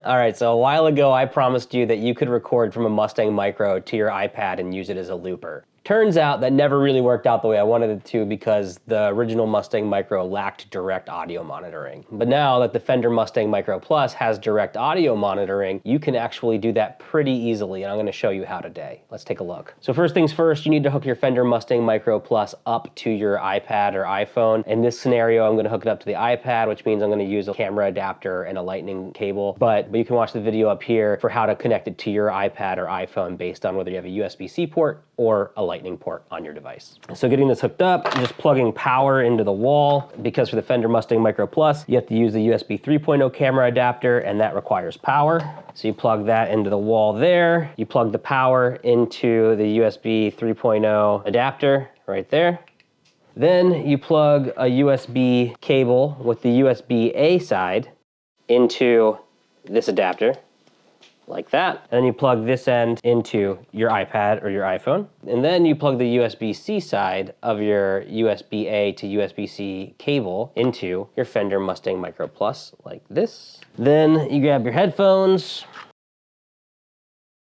All right, so a while ago I promised you that you could record from a Mustang Micro to your iPad and use it as a looper. Turns out that never really worked out the way I wanted it to because the original Mustang Micro lacked direct audio monitoring. But now that the Fender Mustang Micro Plus has direct audio monitoring, you can actually do that pretty easily, and I'm gonna show you how today. Let's take a look. So first things first, you need to hook your Fender Mustang Micro Plus up to your iPad or iPhone. In this scenario, I'm gonna hook it up to the iPad, which means I'm gonna use a camera adapter and a lightning cable, but you can watch the video up here for how to connect it to your iPad or iPhone based on whether you have a USB-C port or a lightning port on your device. So getting this hooked up, just plugging power into the wall, because for the Fender Mustang Micro Plus, you have to use the USB 3.0 camera adapter, and that requires power. So you plug that into the wall there. You plug the power into the USB 3.0 adapter right there. Then you plug a USB cable with the USB-A side into this adapter, like that. And then you plug this end into your iPad or your iPhone. And then you plug the USB-C side of your USB-A to USB-C cable into your Fender Mustang Micro Plus, like this. Then you grab your headphones,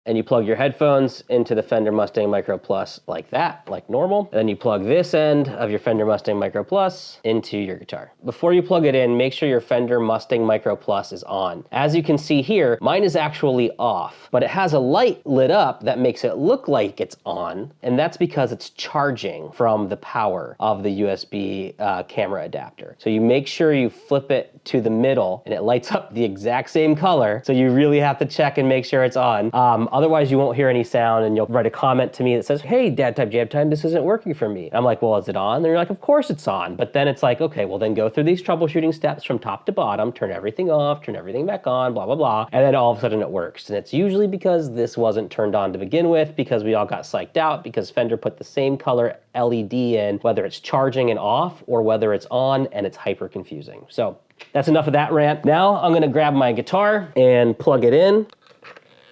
and you plug your headphones into the Fender Mustang Micro Plus like that, like normal. And then you plug this end of your Fender Mustang Micro Plus into your guitar. Before you plug it in, make sure your Fender Mustang Micro Plus is on. As you can see here, mine is actually off, but it has a light lit up that makes it look like it's on, and that's because it's charging from the power of the USB camera adapter. So you make sure you flip it to the middle, and it lights up the exact same color, so you really have to check and make sure it's on. Otherwise, you won't hear any sound, and you'll write a comment to me that says, "Hey, Dad Type Jam Time, this isn't working for me." I'm like, "Well, is it on?" And you're like, "Of course it's on." But then it's like, okay, well then go through these troubleshooting steps from top to bottom, turn everything off, turn everything back on, blah, blah, blah. And then all of a sudden it works. And it's usually because this wasn't turned on to begin with, because we all got psyched out because Fender put the same color LED in, whether it's charging and off or whether it's on, and it's hyper confusing. So that's enough of that rant. Now I'm gonna grab my guitar and plug it in.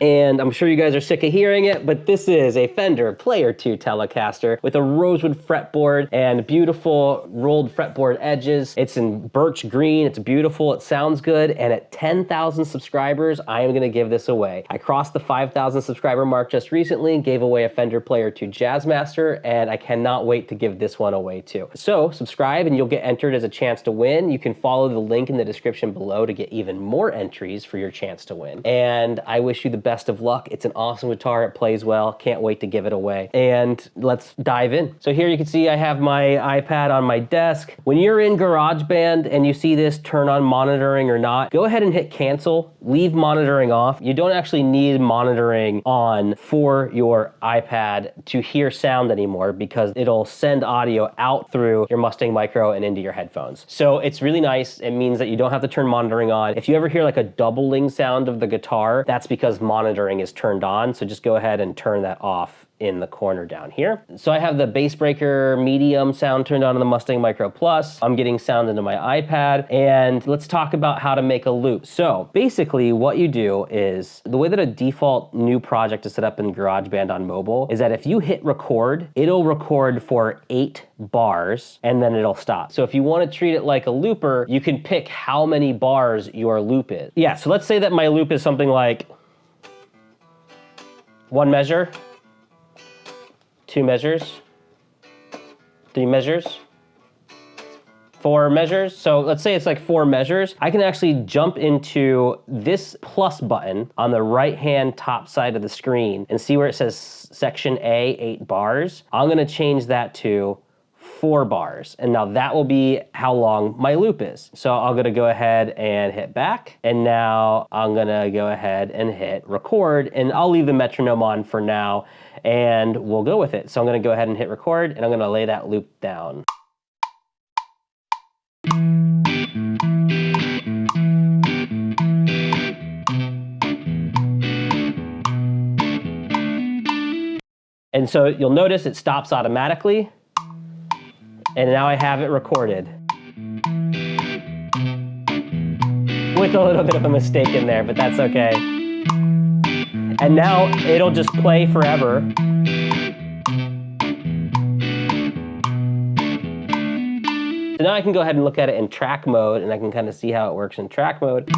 And I'm sure you guys are sick of hearing it, but this is a Fender Player 2 Telecaster with a rosewood fretboard and beautiful rolled fretboard edges. It's in birch green, it's beautiful, it sounds good, and at 10,000 subscribers, I am gonna give this away. I crossed the 5,000 subscriber mark just recently, gave away a Fender Player 2 Jazzmaster, and I cannot wait to give this one away too. So subscribe and you'll get entered as a chance to win. You can follow the link in the description below to get even more entries for your chance to win. And I wish you the best of luck. It's an awesome guitar, it plays well, can't wait to give it away. And let's dive in. So here you can see I have my iPad on my desk. When you're in GarageBand and you see this turn on monitoring or not, go ahead and hit cancel, leave monitoring off. You don't actually need monitoring on for your iPad to hear sound anymore because it'll send audio out through your Mustang Micro and into your headphones. So it's really nice. It means that you don't have to turn monitoring on. If you ever hear like a doubling sound of the guitar, that's because monitoring is turned on, so just go ahead and turn that off in the corner down here. So I have the bass breaker medium sound turned on in the Mustang Micro Plus. I'm getting sound into my iPad, and let's talk about how to make a loop. So basically what you do is, the way that a default new project is set up in GarageBand on mobile is that if you hit record, it'll record for 8 bars and then it'll stop. So if you want to treat it like a looper, you can pick how many bars your loop is. Yeah, so let's say that my loop is something like 1 measure, 2 measures, 3 measures, 4 measures. So let's say it's like 4 measures. I can actually jump into this plus button on the right-hand top side of the screen and see where it says section A, 8 bars. I'm gonna change that to 4 bars. And now that will be how long my loop is. So I'm gonna go ahead and hit back. And now I'm gonna go ahead and hit record, and I'll leave the metronome on for now and we'll go with it. So I'm gonna go ahead and hit record, and I'm gonna lay that loop down. And so you'll notice it stops automatically. And now I have it recorded. With a little bit of a mistake in there, but that's okay. And now it'll just play forever. So now I can go ahead and look at it in track mode, and I can kind of see how it works in track mode.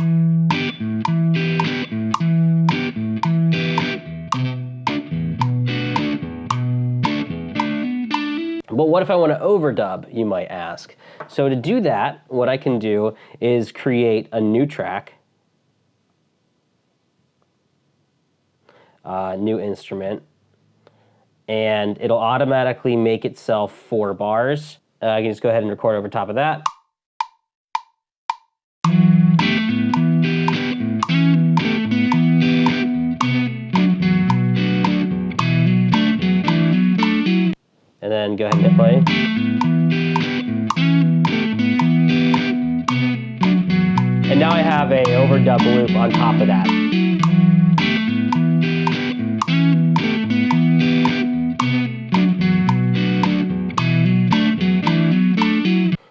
what if I want to overdub, you might ask? So to do that, what I can do is create a new track, new instrument, and it'll automatically make itself 4 bars. I can just go ahead and record over top of that. And then go ahead and hit play. And now I have a overdub loop on top of that.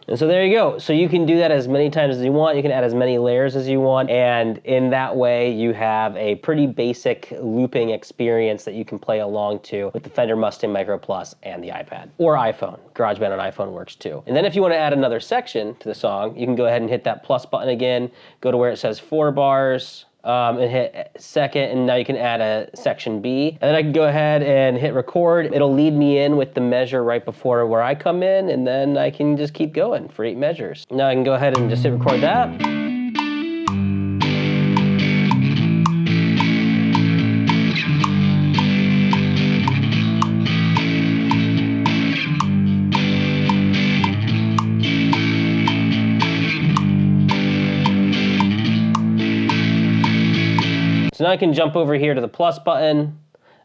And so there you go. So you can do that as many times as you want. You can add as many layers as you want. And in that way, you have a pretty basic looping experience that you can play along to with the Fender Mustang Micro Plus and the iPad or iPhone. GarageBand on iPhone works too. And then if you want to add another section to the song, you can go ahead and hit that plus button again, go to where it says 4 bars, and hit second, and now you can add a section B. And then I can go ahead and hit record. It'll lead me in with the measure right before where I come in, and then I can just keep going for 8 measures. Now I can go ahead and just hit record that. So now I can jump over here to the plus button.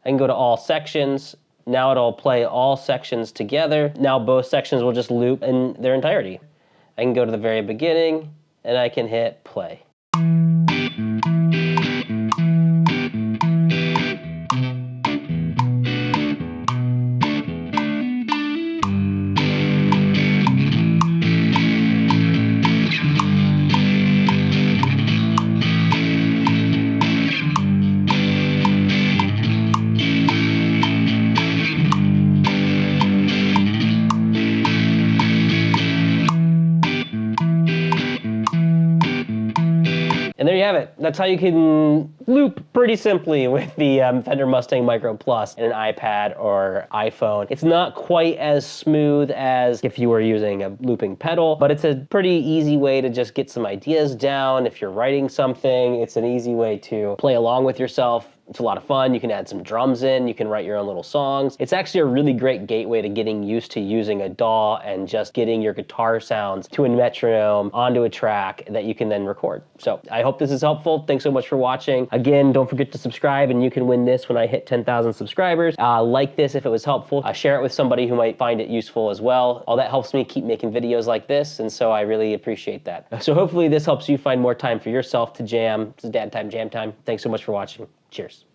I can go to all sections. Now it'll play all sections together. Now both sections will just loop in their entirety. I can go to the very beginning and I can hit play. And there you have it. That's how you can loop pretty simply with the Fender Mustang Micro Plus in an iPad or iPhone. It's not quite as smooth as if you were using a looping pedal, but it's a pretty easy way to just get some ideas down. If you're writing something, it's an easy way to play along with yourself. It's a lot of fun. You can add some drums in. You can write your own little songs. It's actually a really great gateway to getting used to using a DAW and just getting your guitar sounds to a metronome onto a track that you can then record. So I hope this is helpful. Thanks so much for watching. Again, don't forget to subscribe, and you can win this when I hit 10,000 subscribers. Like this if it was helpful. Share it with somebody who might find it useful as well. All that helps me keep making videos like this, and so I really appreciate that. So hopefully this helps you find more time for yourself to jam. This is Dad Time, Jam Time. Thanks so much for watching. Cheers.